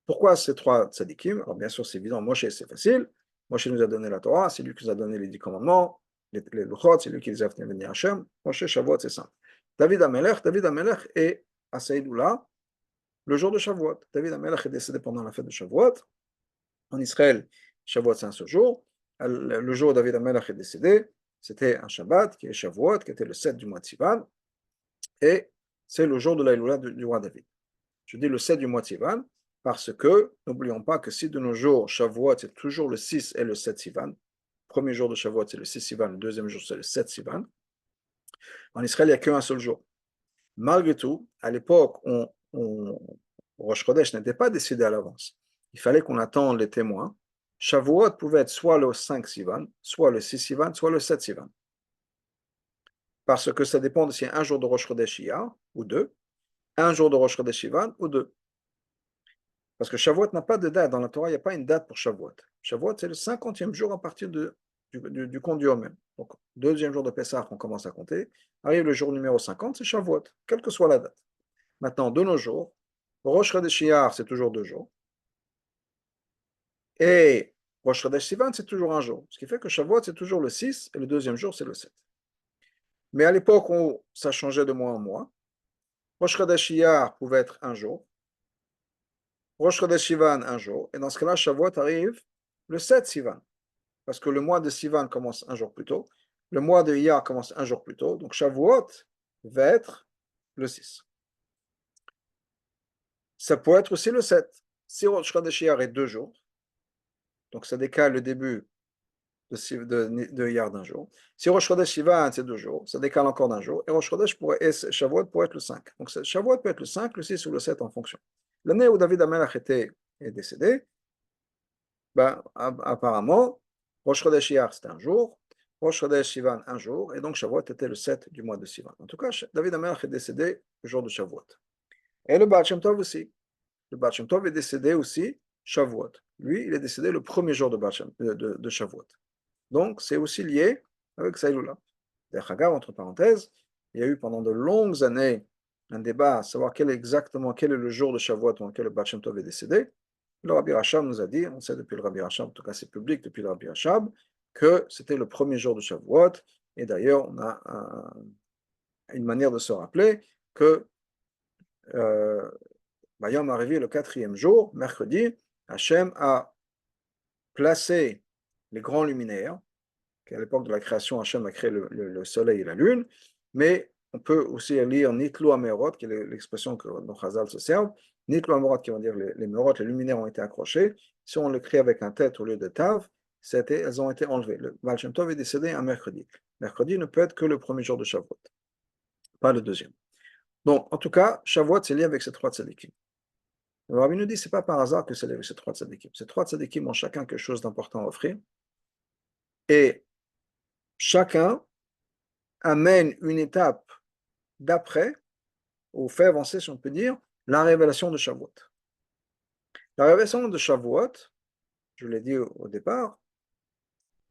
pourquoi ces trois tzadikim? Alors, bien sûr, c'est évident, Moshe, c'est facile. Moshe nous a donné la Torah, c'est lui qui nous a donné les 10 commandements, les Luchot, c'est lui qui les a fait venir Hachem. Moshe, Shavuot, c'est simple. David Amelech est à Saïdoula le jour de Shavuot. David Amelech est décédé pendant la fête de Shavuot. En Israël, Shavuot, c'est un seul jour. Le jour où David Amelech est décédé, c'était un Shabbat, qui est Shavuot, qui était le 7 du mois de Sivan, et c'est le jour de l'Aïloula du roi David. Je dis le 7 du mois de Sivan, parce que, n'oublions pas que si de nos jours, Shavuot, c'est toujours le 6 et le 7 Sivan, le premier jour de Shavuot, c'est le 6 Sivan, le deuxième jour, c'est le 7 Sivan, en Israël, il n'y a qu'un seul jour. Malgré tout, à l'époque, Rosh Chodesh n'était pas décidé à l'avance. Il fallait qu'on attende les témoins. Shavuot pouvait être soit le 5 Sivan, soit le 6 Sivan, soit le 7 Sivan. Parce que ça dépend de si un jour de Rosh Chodesh il y a, ou deux, un jour de Rosh Chodesh Sivan, ou deux. Parce que Shavuot n'a pas de date. Dans la Torah, il n'y a pas une date pour Shavuot. Shavuot, c'est le 50e jour à partir du compte du Omer. Donc, deuxième jour de Pessah, on commence à compter. Arrive le jour numéro 50, c'est Shavuot, quelle que soit la date. Maintenant, de nos jours, Rosh Chodesh Iyar, c'est toujours 2 jours. Et Rosh Chodesh Sivan, c'est toujours 1 jour. Ce qui fait que Shavuot, c'est toujours le 6 et le deuxième jour, c'est le 7. Mais à l'époque où ça changeait de mois en mois, Rosh Chodesh Iyar pouvait être 1 jour. Rosh Chodesh Sivan, 1 jour. Et dans ce cas-là, Shavuot arrive le 7 Sivan. Parce que le mois de Sivan commence 1 jour plus tôt. Le mois de Iyar commence 1 jour plus tôt. Donc Shavuot va être le 6. Ça peut être aussi le 7. Si Rosh Chodesh Iyar est 2 jours, donc ça décale le début de Iyar d'1 jour. Si Rosh Chodesh Sivan, c'est 2 jours, ça décale encore d'1 jour. Et Rosh Chodesh et Shavuot pourrait être le 5. Donc Shavuot peut être le 5, le 6 ou le 7 en fonction. L'année où David Amelech est décédé, ben, apparemment, Rosh Chodesh Iyar, c'était 1 jour, Rosh Chodesh Sivan, 1 jour, et donc Shavuot était le 7 du mois de Sivan. En tout cas, David Amelech est décédé le jour de Shavuot. Et le Baal Shem Tov aussi. Le Baal Shem Tov est décédé aussi Shavuot. Lui, il est décédé le premier jour de Shavuot. Donc, c'est aussi lié avec Saïloula. D'ailleurs, entre parenthèses, il y a eu pendant de longues années un débat à savoir quel est le jour de Shavuot dans lequel le Baal Shem Tov est décédé. Le Rabbi Rachab nous a dit, on sait depuis le Rabbi Rachab, en tout cas c'est public depuis le Rabbi Rachab, que c'était le premier jour de Shavuot. Et d'ailleurs, on a une manière de se rappeler que Bayom arrivé le 4e jour, mercredi, Hachem a placé les grands luminaires, qu'à l'époque de la création, Hachem a créé le soleil et la lune, mais on peut aussi lire Nitlu Amerot, qui est l'expression que nos Chazal se servent. Nitlu Amerot, qui veut dire les Merot, les luminaires ont été accrochés. Si on l'écrit avec un tête au lieu de tav, elles ont été enlevées. Le Baal Shem Tov est décédé un mercredi. Mercredi ne peut être que le premier jour de Shavuot, pas le deuxième. Donc, en tout cas, Shavuot, c'est lié avec ces 3 tzadikim. Le Rabbi nous dit, c'est pas par hasard que c'est lié avec ces 3 tzadikim. Ces 3 tzadikim ont chacun quelque chose d'important à offrir. Et chacun amène une étape d'après, ou fait avancer, si on peut dire, la révélation de Shavuot. La révélation de Shavuot, je l'ai dit au départ,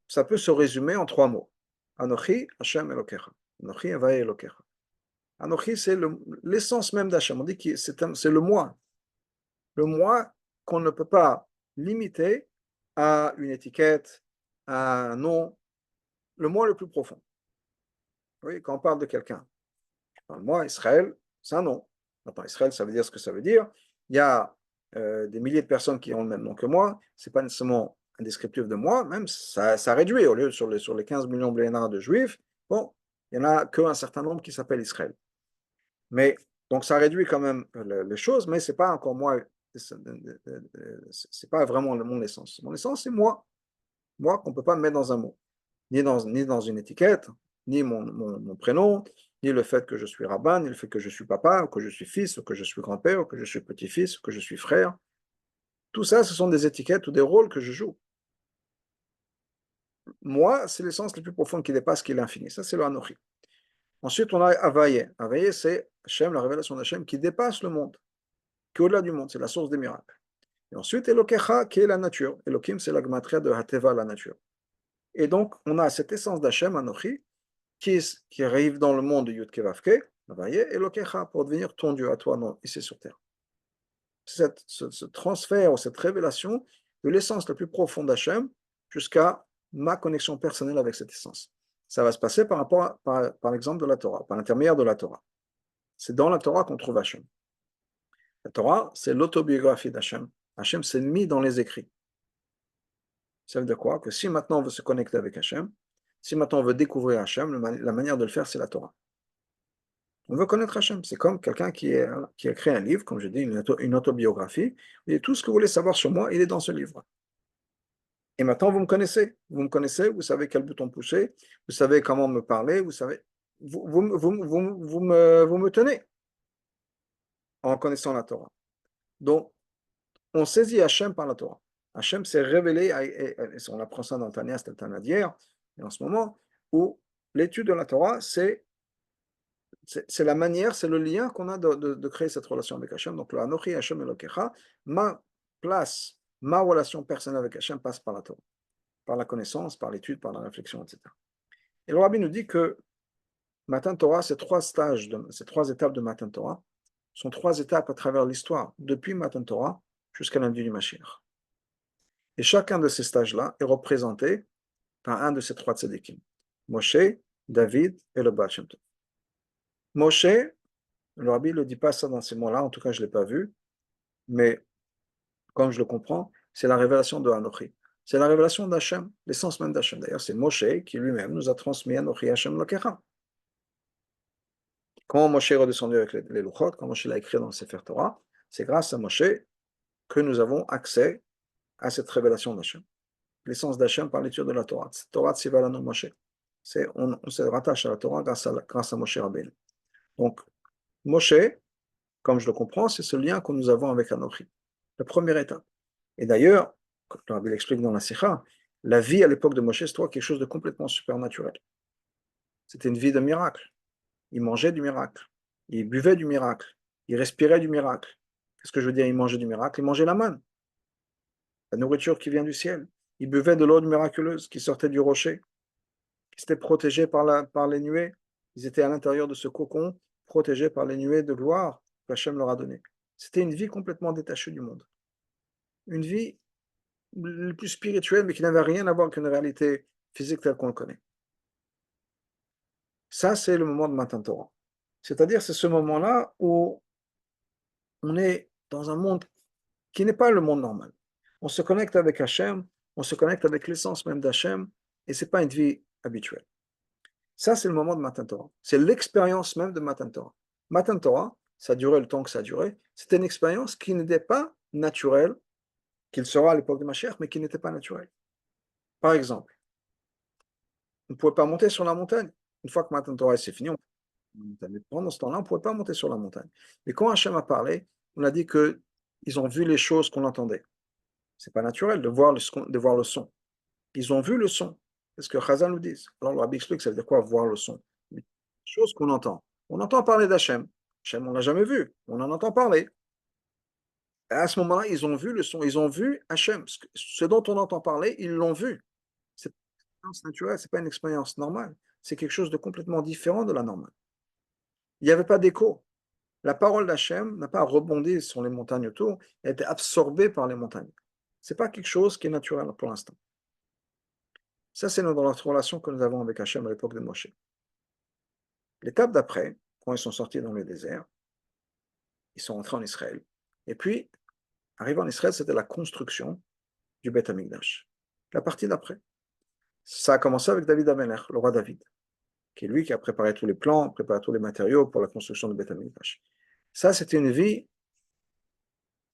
ça peut se résumer en 3 mots. Anochi, Hashem, Elokecha. Anochi, Evae, Elokecha. Anochi, c'est l'essence même d'Hashem. On dit que c'est le moi. Le moi qu'on ne peut pas limiter à une étiquette, à un nom. Le moi le plus profond. Oui, quand on parle de quelqu'un. Moi, Israël, c'est un nom. Maintenant, Israël, ça veut dire ce que ça veut dire. Il y a des milliers de personnes qui ont le même nom que moi. Ce n'est pas nécessairement un descriptif de moi, même ça réduit. Au lieu sur les 15 millions de juifs, bon, il n'y en a qu'un certain nombre qui s'appelle Israël. Mais, donc ça réduit quand même les choses, mais ce n'est pas encore moi, c'est pas vraiment mon essence. Mon essence, c'est moi. Moi qu'on ne peut pas me mettre dans un mot, ni dans une étiquette, ni mon prénom, ni le fait que je suis rabbin, ni le fait que je suis papa, ou que je suis fils, ou que je suis grand-père, ou que je suis petit-fils, ou que je suis frère. Tout ça, ce sont des étiquettes ou des rôles que je joue. Moi, c'est l'essence la plus profonde qui dépasse, qui est l'infini. Ça, c'est le Anochi. Ensuite, on a Avaye. Avaye, c'est Hachem, la révélation d'Hachem, qui dépasse le monde, qui est au-delà du monde, c'est la source des miracles. Et ensuite, Elokecha, qui est la nature. Elohim, c'est la gematria de Hateva, la nature. Et donc, on a cette essence d'Hachem, Anochi, qui arrive dans le monde de Yud Kevavke, pour devenir ton Dieu à toi, non, ici sur terre. Ce transfert ou cette révélation de l'essence la plus profonde d'Hachem jusqu'à ma connexion personnelle avec cette essence. Ça va se passer par l'exemple de la Torah, par l'intermédiaire de la Torah. C'est dans la Torah qu'on trouve Hachem. La Torah, c'est l'autobiographie d'Hachem. Hachem s'est mis dans les écrits. Ça veut dire quoi? Que si maintenant on veut se connecter avec Hachem, si maintenant on veut découvrir Hachem, la manière de le faire, c'est la Torah. On veut connaître Hachem. C'est comme quelqu'un qui a écrit un livre, comme je dis, une autobiographie. Et tout ce que vous voulez savoir sur moi, il est dans ce livre. Et maintenant, vous me connaissez. Vous me connaissez, vous savez quel bouton pousser, vous savez comment me parler, vous savez. Vous me tenez en connaissant la Torah. Donc, on saisit Hachem par la Torah. Hachem s'est révélé, on apprend ça dans Tania, c'était Tania d'hier, et en ce moment, où l'étude de la Torah, c'est la manière, c'est le lien qu'on a de créer cette relation avec Hachem. Donc, le Anochi Hachem Elokecha, ma place, ma relation personnelle avec Hachem passe par la Torah, par la connaissance, par l'étude, par la réflexion, etc. Et le Rabbi nous dit que Matan Torah, ces trois étapes de Matan Torah, sont trois étapes à travers l'histoire, depuis Matan Torah jusqu'à l'envie du Mashiach. Et chacun de ces stages-là est représenté par un de ces trois tzadikim, Moshe, David et le Baal Shem Tov. Moshe, le Rabbi ne dit pas ça dans ces mots-là, en tout cas je ne l'ai pas vu, mais comme je le comprends, c'est la révélation de Anochi. C'est la révélation d'Hachem, l'essence même d'Hachem. D'ailleurs, c'est Moshe qui lui-même nous a transmis Anochi Hachem Lokecha. Quand Moshe est redescendu avec les Luchot, quand Moshe l'a écrit dans le Sefer Torah, c'est grâce à Moshe que nous avons accès à cette révélation d'Hachem. L'essence d'Hachem par l'étude de la Torah. Torah Tzivalanu Moshe. On se rattache à la Torah grâce à Moshe Rabbeinu. Donc, Moshe, comme je le comprends, c'est ce lien que nous avons avec Anochi. La première étape. Et d'ailleurs, comme le Rabbi l'explique dans la Sikha, la vie à l'époque de Moshe, c'était quelque chose de complètement supernaturel. C'était une vie de miracle. Il mangeait du miracle. Il buvait du miracle. Il respirait du miracle. Qu'est-ce que je veux dire, il mangeait du miracle? Il mangeait la manne, la nourriture qui vient du ciel. Il buvait de l'eau miraculeuse qui sortait du rocher, qui était protégée par les nuées. Ils étaient à l'intérieur de ce cocon, protégés par les nuées de gloire que Hachem leur a donné. C'était une vie complètement détachée du monde. Une vie le plus spirituelle, mais qui n'avait rien à voir avec une réalité physique telle qu'on le connaît. Ça, c'est le moment de Matan Torah. C'est-à-dire, c'est ce moment-là où on est dans un monde qui n'est pas le monde normal. On se connecte avec Hachem, on se connecte avec l'essence même d'Hachem, et ce n'est pas une vie habituelle. Ça, c'est le moment de Matan Torah. C'est l'expérience même de Matan Torah. Matan Torah, ça a duré le temps que ça a duré. C'était une expérience qui n'était pas naturelle, qu'il sera à l'époque de Mashiach, mais qui n'était pas naturelle. Par exemple, on ne pouvait pas monter sur la montagne. Une fois que Matan Torah c'est fini, pendant ce temps-là, on ne pouvait pas monter sur la montagne. Mais quand Hachem a parlé, on a dit qu'ils ont vu les choses qu'on entendait. Ce n'est pas naturel de voir le son. Ils ont vu le son. C'est ce que Chazal nous dit. Alors le Rabbi explique, ça veut dire quoi, voir le son? Les choses qu'on entend. On entend parler d'Hachem. Hachem, on ne l'a jamais vu. On en entend parler. Et à ce moment-là, ils ont vu le son. Ils ont vu Hachem. Ce dont on entend parler, ils l'ont vu. C'est pas une expérience naturelle, ce n'est pas une expérience normale. C'est quelque chose de complètement différent de la normale. Il n'y avait pas d'écho. La parole d'Hachem n'a pas rebondi sur les montagnes autour, elle a été absorbée par les montagnes. Ce n'est pas quelque chose qui est naturel pour l'instant. Ça, c'est dans notre relation que nous avons avec Hachem à l'époque de Moshe. L'étape d'après, quand ils sont sortis dans le désert, ils sont entrés en Israël. Et puis, arrivé en Israël, c'était la construction du Beth Amikdash. La partie d'après. Ça a commencé avec David Amelech, le roi David, qui est lui qui a préparé tous les plans, préparé tous les matériaux pour la construction du Beth Amikdash. Ça, c'était une vie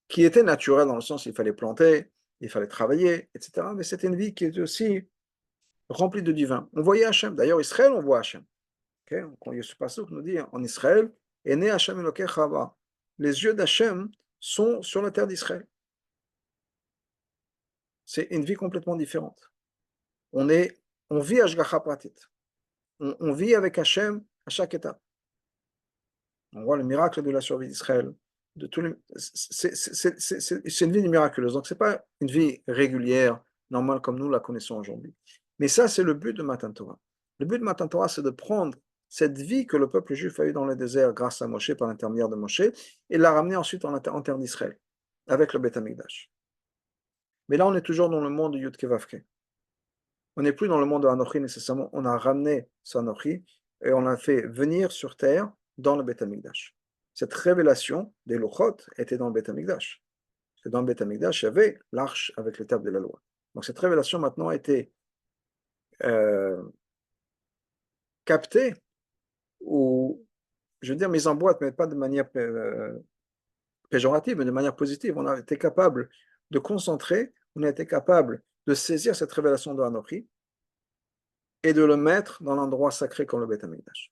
qui était naturelle dans le sens où il fallait planter, il fallait travailler, etc. Mais c'était une vie qui était aussi remplie de divin. On voyait Hachem. D'ailleurs, Israël, on voit Hachem. Okay? Quand ce passage nous dit en Israël, est né Hachem Eloké Chava. Les yeux d'Hachem sont sur la terre d'Israël. C'est une vie complètement différente. On vit Ashgacha Pratit. On vit avec Hachem à chaque étape. On voit le miracle de la survie d'Israël. C'est une vie miraculeuse. Donc, ce n'est pas une vie régulière, normale comme nous la connaissons aujourd'hui. Mais ça, c'est le but de Matan Torah. Le but de Matan Torah, c'est de prendre cette vie que le peuple juif a eue dans le désert grâce à Moshe, par l'intermédiaire de Moshe, et l'a ramenée ensuite en terre d'Israël, avec le Beth Amikdash. Mais là, on est toujours dans le monde de Yud Kevavke. On n'est plus dans le monde de Anochi nécessairement, on a ramené ce Anochi et on l'a fait venir sur terre dans le Beth Amikdash. Cette révélation des Lochot était dans le Beth Amikdash. Dans le Beth Amikdash, il y avait l'arche avec les tables de la loi. Donc cette révélation maintenant a été captée, ou je veux dire mise en boîte, mais pas de manière péjorative, mais de manière positive. On a été capable de concentrer, on a été capable de saisir cette révélation de Anochi et de le mettre dans l'endroit sacré comme le Beth Amikdash.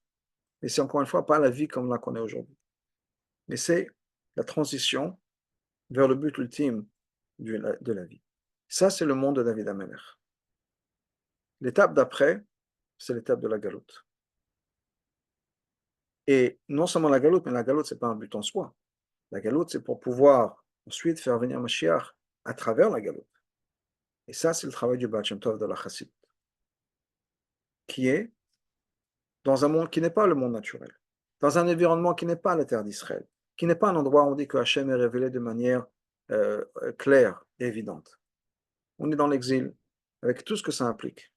Et c'est encore une fois pas la vie comme on la connaît aujourd'hui, mais c'est la transition vers le but ultime de la vie. Ça, c'est le monde de David Amelech. L'étape d'après, c'est l'étape de la galoute. Et non seulement la galoute, mais la galoute, ce n'est pas un but en soi. La galoute, c'est pour pouvoir ensuite faire venir Mashiach à travers la galoute. Et ça, c'est le travail du Baal Shem Tov de la Chassid, qui est dans un monde qui n'est pas le monde naturel, dans un environnement qui n'est pas la terre d'Israël, qui n'est pas un endroit où on dit que Hachem est révélé de manière claire et évidente. On est dans l'exil, avec tout ce que ça implique,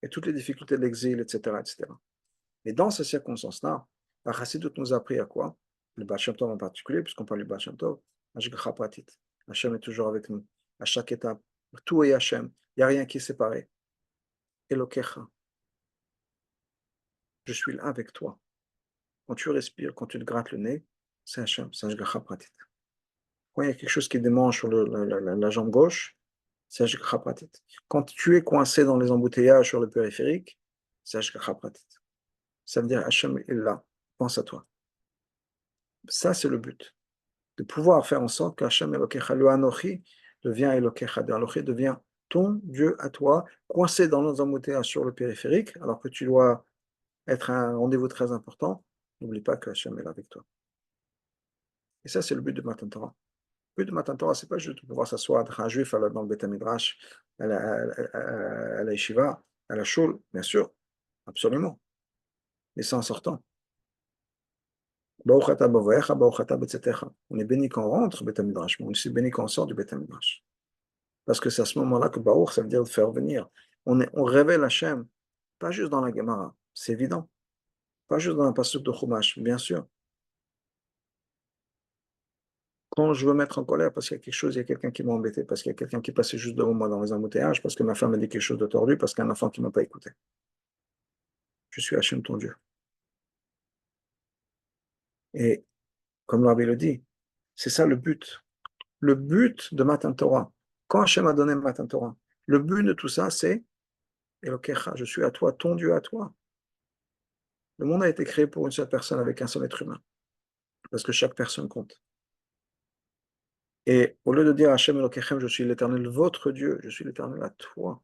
et toutes les difficultés de l'exil, etc., etc. Et dans ces circonstances-là, la Chassidut nous a appris à quoi? Le Baal Shem Tov en particulier, puisqu'on parle du Baal Shem Tov, Hashgacha Pratit. Hachem est toujours avec nous, à chaque étape. Tout est Hachem, il n'y a rien qui est séparé. Elokecha, je suis là avec toi. Quand tu respires, quand tu te grattes le nez, c'est Hachem, c'est Hashgacha Pratit. Quand il y a quelque chose qui démange sur la jambe gauche, c'est Hashgacha Pratit. Quand tu es coincé dans les embouteillages sur le périphérique, c'est Hashgacha Pratit. Ça veut dire Hachem est là, pense à toi. Ça, c'est le but. De pouvoir faire en sorte qu'Hachem Elokecha, le Anochi, devient Elokecha, le Anochi devient ton Dieu à toi, coincé dans nos embouteillages sur le périphérique, alors que tu dois être un rendez-vous très important. N'oublie pas que Hachem est là avec toi. Et ça, c'est le but de Matan Torah. Le but de Matan Torah, ce n'est pas juste de pouvoir s'asseoir, être un juif dans le Beth Midrash, à la yeshiva, à la shul, bien sûr, absolument. Mais c'est en sortant. On est béni quand on rentre au Beth Midrash, mais on est aussi béni quand on sort du Beth Midrash. Parce que c'est à ce moment-là que Baruch, ça veut dire faire venir. On révèle Hachem, pas juste dans la Gemara, c'est évident. Pas juste dans un passage de Chumash, bien sûr. Quand je veux mettre en colère parce qu'il y a quelque chose, il y a quelqu'un qui m'a embêté, parce qu'il y a quelqu'un qui passait juste devant moi dans les embouteillages, parce que ma femme a dit quelque chose de tordu, parce qu'il y a un enfant qui ne m'a pas écouté. Je suis Hachem, ton Dieu. Et comme l'Arabie le dit, c'est ça le but. Le but de Matan Torah. Quand Hachem a donné Matan Torah, le but de tout ça, c'est Elokecha, je suis à toi, ton Dieu à toi. Le monde a été créé pour une seule personne avec un seul être humain, parce que chaque personne compte. Et au lieu de dire Hachem Elokechem, je suis l'Éternel, votre Dieu, je suis l'Éternel à toi.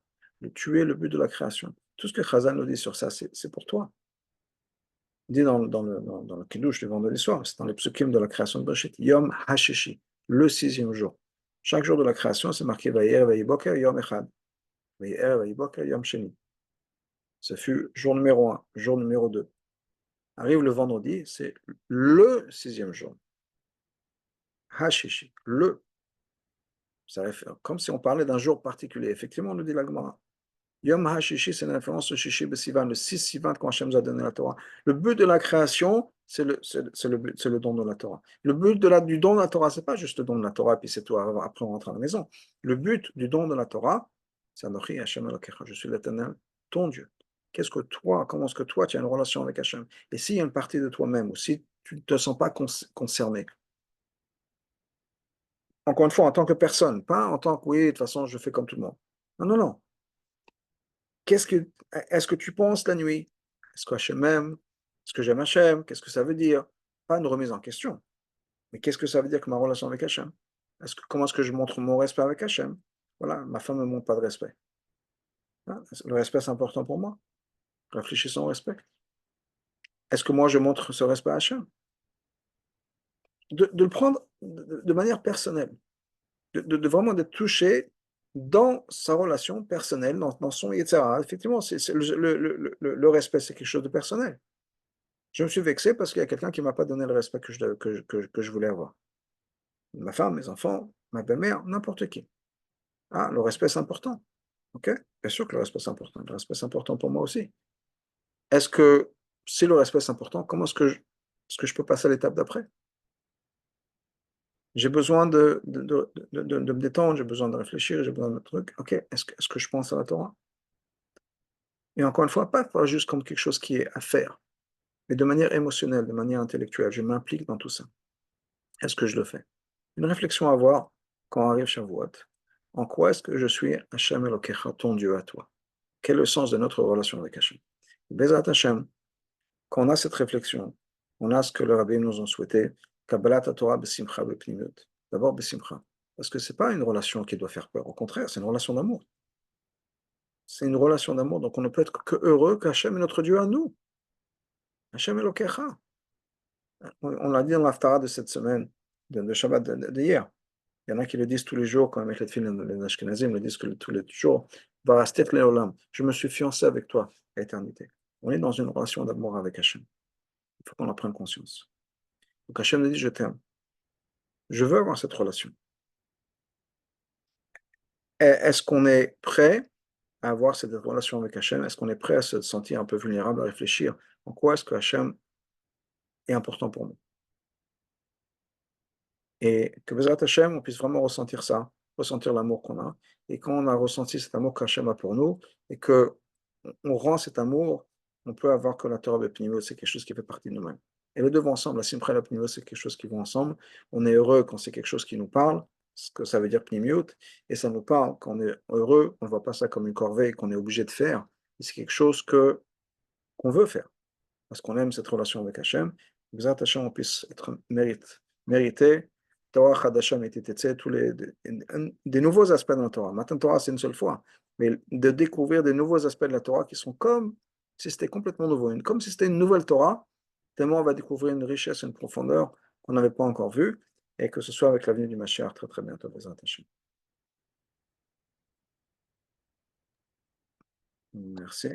Tu es le but de la création. Tout ce que Chazal nous dit sur ça, c'est pour toi. Il dit dans le Kiddush du vendredi soir, c'est dans les psukim de la création de Bereshit, Yom HaShishi, le sixième jour. Chaque jour de la création, c'est marqué Vayer, Vayiboker, Yom Echad. Vayer, Vayiboker, Yom Sheni. Ce fut jour numéro 1, jour numéro 2. Arrive le vendredi, c'est le sixième jour. Hashishi, le. Ça réfère, comme si on parlait d'un jour particulier. Effectivement, on nous dit la Gemara. Yom HaShishi, c'est une référence au Shishi Besivan, le 6 Sivan, quand Hachem nous a donné la Torah. Le but de la création, c'est le don de la Torah. Le but du don de la Torah, c'est pas juste le don de la Torah, puis c'est tout, après on rentre à la maison. Le but du don de la Torah, c'est Anochi Hachem Elokecha, je suis l'Éternel, ton Dieu. Comment est-ce que toi, tu as une relation avec Hachem? Et s'il y a une partie de toi-même, ou si tu ne te sens pas concerné, encore une fois, en tant que personne, pas en tant que, oui, de toute façon, je fais comme tout le monde. Non, non, non. Est-ce que tu penses la nuit? Est-ce que Hachem m'aime? Est-ce que j'aime Hachem? Qu'est-ce que ça veut dire? Pas une remise en question. Mais qu'est-ce que ça veut dire que ma relation avec Hachem? Comment est-ce que je montre mon respect avec Hachem? Voilà, ma femme ne me montre pas de respect. Hein? Le respect, c'est important pour moi. Réfléchissons au respect. Est-ce que moi, je montre ce respect à Hachem? De le prendre de manière personnelle. De vraiment d'être touché dans sa relation personnelle, dans son etc. Effectivement, le respect, c'est quelque chose de personnel. Je me suis vexé parce qu'il y a quelqu'un qui ne m'a pas donné le respect que je voulais avoir. Ma femme, mes enfants, ma belle-mère, n'importe qui. Ah, le respect, c'est important. OK? Bien sûr que le respect, c'est important. Le respect, c'est important pour moi aussi. Est-ce que si le respect, c'est important, comment est-ce que je peux passer à l'étape d'après? J'ai besoin de me détendre, j'ai besoin de réfléchir, j'ai besoin de trucs. OK, est-ce que je pense à la Torah? Et encore une fois, pas juste comme quelque chose qui est à faire, mais de manière émotionnelle, de manière intellectuelle. Je m'implique dans tout ça. Est-ce que je le fais? Une réflexion à avoir quand arrive Shavuot. En quoi est-ce que je suis Hachem Elokecha, ton Dieu à toi? Quel est le sens de notre relation avec Hachem? Bezrat Hachem, quand on a cette réflexion, on a ce que le rabbin nous ont souhaité, Kabbalat Torah besimcha bepnimiut. D'abord besimcha. Parce que ce n'est pas une relation qui doit faire peur. Au contraire, c'est une relation d'amour. C'est une relation d'amour. Donc on ne peut être que heureux qu'Hachem est notre Dieu à nous. Hachem Elokecha. On l'a dit dans l'Haftara de cette semaine, de Shabbat d'hier. Il y en a qui le disent tous les jours, quand ils mettent les films, les Ashkenazim le disent que tous les jours. Varastet leolam. Je me suis fiancé avec toi à l'éternité. On est dans une relation d'amour avec Hachem. Il faut qu'on en prenne conscience. Donc Hachem nous dit, je t'aime. Je veux avoir cette relation. Est-ce qu'on est prêt à avoir cette relation avec Hachem? Est-ce qu'on est prêt à se sentir un peu vulnérable, à réfléchir en quoi est-ce que Hachem est important pour nous? Et que Bezrat Hachem, on puisse vraiment ressentir ça, ressentir l'amour qu'on a. Et quand on a ressenti cet amour qu'Hachem a pour nous, et que on rend cet amour, on peut avoir que la Torah Bepnimut, c'est quelque chose qui fait partie de nous-mêmes. Et les deux vont ensemble. La Simcha et la Pnimiut, c'est quelque chose qui va ensemble. On est heureux quand c'est quelque chose qui nous parle, ce que ça veut dire Pnimiut, et ça nous parle quand on est heureux, on ne voit pas ça comme une corvée qu'on est obligé de faire. C'est quelque chose qu'on veut faire, parce qu'on aime cette relation avec Hachem. Bezrat Hachem, on puisse être mérité. Torah Chadasham et Tététse, des nouveaux aspects de la Torah. Maintenant, Torah, c'est une seule fois, mais de découvrir des nouveaux aspects de la Torah qui sont comme si c'était complètement nouveau, comme si c'était une nouvelle Torah, tellement on va découvrir une richesse, une profondeur qu'on n'avait pas encore vue, et que ce soit avec l'avenue du Mashiach très très bientôt. Bezrat Hachem. Merci.